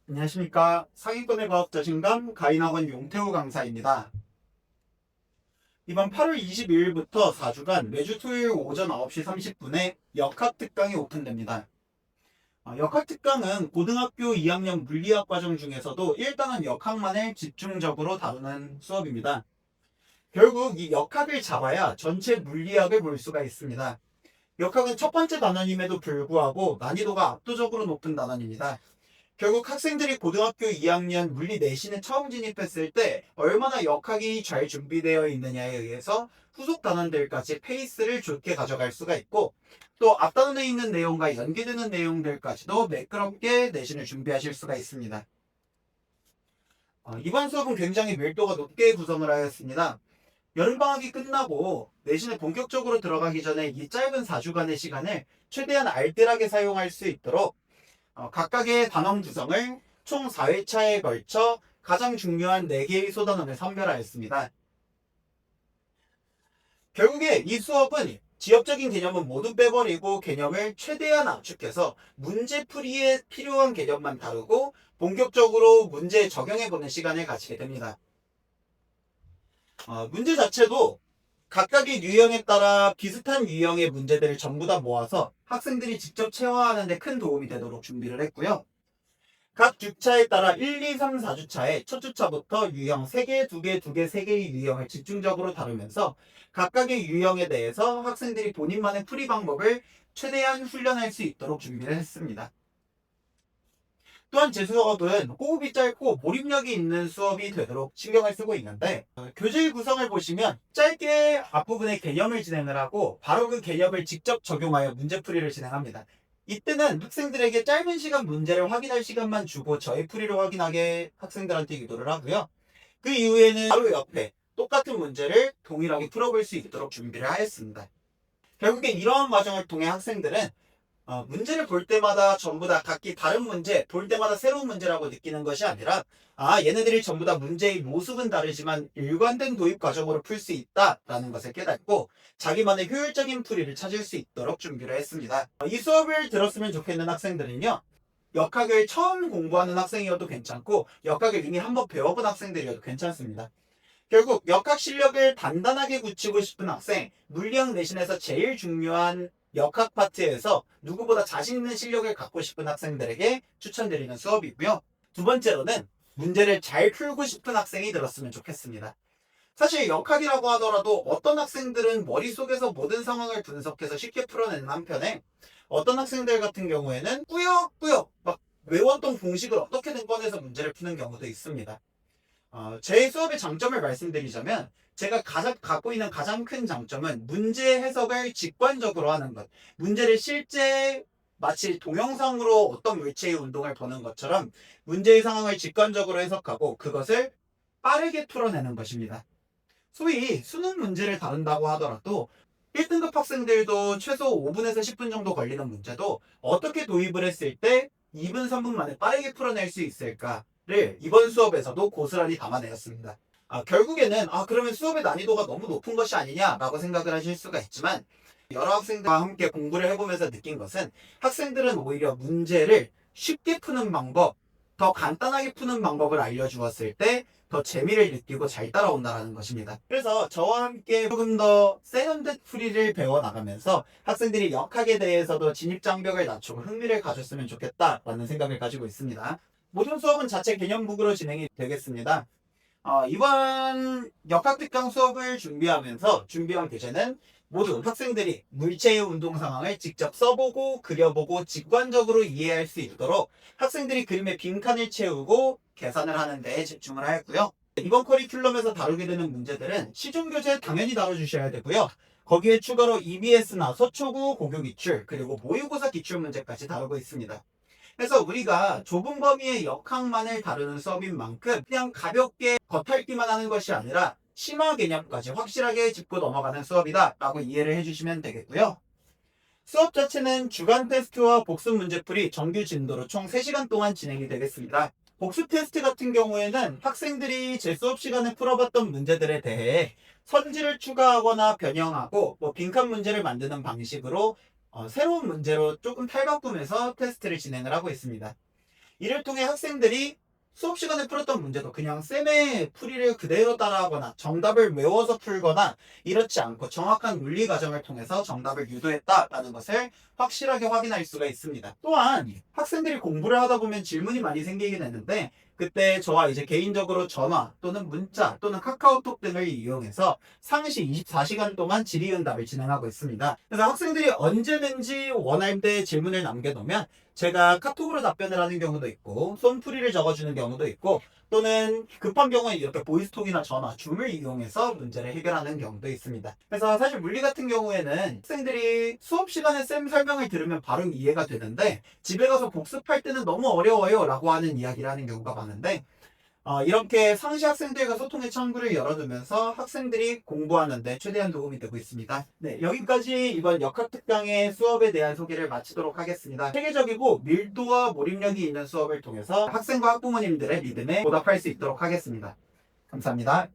안녕하십니까. 상위권의 과학 자신감 가인학원 용태우 강사입니다. 이번 8월 22일부터 4주간 매주 토요일 오전 9시 30분에 역학 특강이 오픈됩니다. 역학 특강은 고등학교 2학년 물리학 과정 중에서도 1단원 역학만을 집중적으로 다루는 수업입니다. 결국 이 역학을 잡아야 전체 물리학을 볼 수가 있습니다. 역학은 첫 번째 단원임에도 불구하고 난이도가 압도적으로 높은 단원입니다. 결국 학생들이 고등학교 2학년 물리 내신에 처음 진입했을 때 얼마나 역학이 잘 준비되어 있느냐에 의해서 후속 단원들까지 페이스를 좋게 가져갈 수가 있고, 또 앞단원에 있는 내용과 연계되는 내용들까지도 매끄럽게 내신을 준비하실 수가 있습니다. 이번 수업은 굉장히 밀도가 높게 구성을 하였습니다. 여름방학이 끝나고 내신에 본격적으로 들어가기 전에 이 짧은 4주간의 시간을 최대한 알뜰하게 사용할 수 있도록 각각의 단원 구성을 총 4회차에 걸쳐 가장 중요한 4개의 소단원을 선별하였습니다. 결국에 이 수업은 지엽적인 개념은 모두 빼버리고 개념을 최대한 압축해서 문제풀이에 필요한 개념만 다루고 본격적으로 문제 적용해보는 시간을 가지게 됩니다. 문제 자체도 각각의 유형에 따라 비슷한 유형의 문제들을 전부 다 모아서 학생들이 직접 체화하는 데 큰 도움이 되도록 준비를 했고요. 각 주차에 따라 1, 2, 3, 4주차에 첫 주차부터 유형 3개, 2개, 2개, 3개의 유형을 집중적으로 다루면서 각각의 유형에 대해서 학생들이 본인만의 풀이 방법을 최대한 훈련할 수 있도록 준비를 했습니다. 또한 제 수업은 호흡이 짧고 몰입력이 있는 수업이 되도록 신경을 쓰고 있는데, 교재 구성을 보시면 짧게 앞부분에 개념을 진행을 하고 바로 그 개념을 직접 적용하여 문제풀이를 진행합니다. 이때는 학생들에게 짧은 시간 문제를 확인할 시간만 주고 저의 풀이를 확인하게 학생들한테 유도를 하고요. 그 이후에는 바로 옆에 똑같은 문제를 동일하게 풀어볼 수 있도록 준비를 하였습니다. 결국에 이러한 과정을 통해 학생들은 문제를 볼 때마다 전부 다 각기 다른 문제, 볼 때마다 새로운 문제라고 느끼는 것이 아니라, 얘네들이 전부 다 문제의 모습은 다르지만 일관된 도입 과정으로 풀 수 있다라는 것을 깨닫고 자기만의 효율적인 풀이를 찾을 수 있도록 준비를 했습니다. 이 수업을 들었으면 좋겠는 학생들은요, 역학을 처음 공부하는 학생이어도 괜찮고 역학을 이미 한번 배워본 학생들이어도 괜찮습니다. 결국 역학 실력을 단단하게 굳히고 싶은 학생, 물리학 내신에서 제일 중요한 역학 파트에서 누구보다 자신 있는 실력을 갖고 싶은 학생들에게 추천드리는 수업이고요. 두 번째로는 문제를 잘 풀고 싶은 학생이 들었으면 좋겠습니다. 사실 역학이라고 하더라도 어떤 학생들은 머릿속에서 모든 상황을 분석해서 쉽게 풀어내는 한편에, 어떤 학생들 같은 경우에는 꾸역꾸역 막 외웠던 공식을 어떻게든 꺼내서 문제를 푸는 경우도 있습니다. 제 수업의 장점을 말씀드리자면, 제가 갖고 있는 가장 큰 장점은 문제 해석을 직관적으로 하는 것. 문제를 실제 마치 동영상으로 어떤 물체의 운동을 보는 것처럼 문제의 상황을 직관적으로 해석하고 그것을 빠르게 풀어내는 것입니다. 소위 수능 문제를 다룬다고 하더라도 1등급 학생들도 최소 5분에서 10분 정도 걸리는 문제도 어떻게 도입을 했을 때 2분, 3분 만에 빠르게 풀어낼 수 있을까를 이번 수업에서도 고스란히 담아내었습니다. 결국에는 그러면 수업의 난이도가 너무 높은 것이 아니냐라고 생각을 하실 수가 있지만, 여러 학생들과 함께 공부를 해보면서 느낀 것은 학생들은 오히려 문제를 쉽게 푸는 방법, 더 간단하게 푸는 방법을 알려주었을 때 더 재미를 느끼고 잘 따라온다는 것입니다. 그래서 저와 함께 조금 더 세련된 풀이를 배워나가면서 학생들이 역학에 대해서도 진입장벽을 낮추고 흥미를 가졌으면 좋겠다라는 생각을 가지고 있습니다. 모든 수업은 자체 개념북으로 진행이 되겠습니다. 이번 역학특강 수업을 준비하면서 준비한 교재는 모두 학생들이 물체의 운동 상황을 직접 써보고 그려보고 직관적으로 이해할 수 있도록 학생들이 그림의 빈칸을 채우고 계산을 하는 데 집중을 하였고요. 이번 커리큘럼에서 다루게 되는 문제들은 시중 교재 당연히 다뤄주셔야 되고요. 거기에 추가로 EBS나 서초구 고교기출, 그리고 모의고사 기출문제까지 다루고 있습니다. 그래서 우리가 좁은 범위의 역학만을 다루는 수업인 만큼 그냥 가볍게 겉핥기만 하는 것이 아니라 심화 개념까지 확실하게 짚고 넘어가는 수업이다 라고 이해를 해주시면 되겠고요. 수업 자체는 주간 테스트와 복습 문제풀이 정규 진도로 총 3시간 동안 진행이 되겠습니다. 복습 테스트 같은 경우에는 학생들이 제 수업 시간에 풀어봤던 문제들에 대해 선지를 추가하거나 변형하고 빈칸 문제를 만드는 방식으로 새로운 문제로 조금 탈바꿈해서 테스트를 진행을 하고 있습니다. 이를 통해 학생들이 수업 시간에 풀었던 문제도 그냥 쌤의 풀이를 그대로 따라하거나 정답을 외워서 풀거나 이렇지 않고 정확한 윤리 과정을 통해서 정답을 유도했다라는 것을 확실하게 확인할 수가 있습니다. 또한 학생들이 공부를 하다 보면 질문이 많이 생기긴 했는데 그때 저와 이제 개인적으로 전화 또는 문자 또는 카카오톡 등을 이용해서 상시 24시간 동안 질의응답을 진행하고 있습니다. 그래서 학생들이 언제든지 원할 때 질문을 남겨놓으면 제가 카톡으로 답변을 하는 경우도 있고 쏜풀이를 적어주는 경우도 있고 또는 급한 경우에 이렇게 보이스톡이나 전화, 줌을 이용해서 문제를 해결하는 경우도 있습니다. 그래서 사실 물리 같은 경우에는 학생들이 수업 시간에 쌤 설명을 들으면 바로 이해가 되는데 집에 가서 복습할 때는 너무 어려워요 라고 하는 이야기를 하는 경우가 많은데 이렇게 상시 학생들과 소통의 창구를 열어두면서 학생들이 공부하는데 최대한 도움이 되고 있습니다. 네, 여기까지 이번 역학특강의 수업에 대한 소개를 마치도록 하겠습니다. 체계적이고 밀도와 몰입력이 있는 수업을 통해서 학생과 학부모님들의 믿음에 보답할 수 있도록 하겠습니다. 감사합니다.